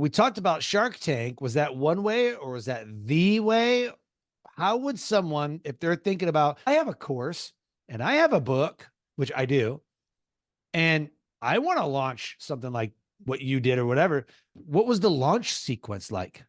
We talked about Shark Tank. Was that one way or was that the way? How would someone, if they're thinking about, I have a course and I have a book, which I do, and I want to launch something like what you did or whatever, what was the launch sequence like?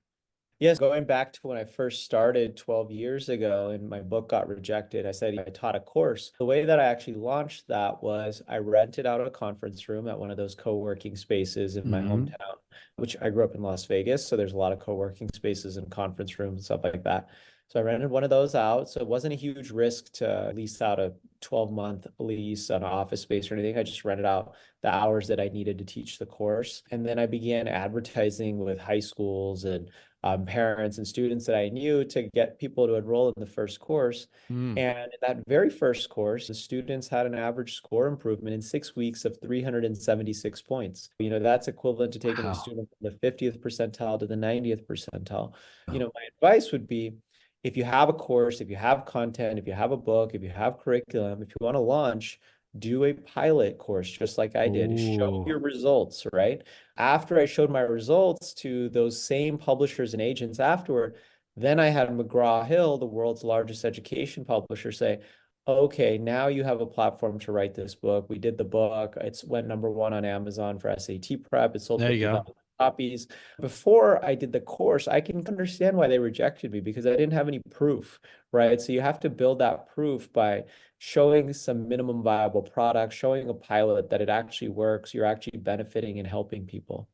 Yes, going back to when I first started 12 years ago and my book got rejected, I said I taught a course. The way that I actually launched that was I rented out a conference room at one of those co-working spaces in my Mm-hmm. hometown, which I grew up in Las Vegas. So there's a lot of co-working spaces and conference rooms and stuff like that. So I rented one of those out. So it wasn't a huge risk to lease out a 12-month lease on office space or anything. I just rented out the hours that I needed to teach the course. And then I began advertising with high schools and parents and students that I knew to get people to enroll in the first course. Mm. And in that very first course, the students had an average score improvement in 6 weeks of 376 points. That's equivalent to taking a Wow. student from the 50th percentile to the 90th percentile. Oh. My advice would be if you have a course, if you have content, if you have a book, if you have curriculum, if you want to launch, do a pilot course just like I did. Show Oh. your results, right? After I showed my results to those same publishers and agents afterward, then I had McGraw-Hill, the world's largest education publisher, say, okay, now you have a platform to write this book. We did the book. It's went #1 on Amazon for SAT prep. It sold There you go. 50,000 copies. Before I did the course, I can understand why they rejected me because I didn't have any proof, right? So you have to build that proof by showing some minimum viable product, showing a pilot that it actually works, you're actually benefiting and helping people.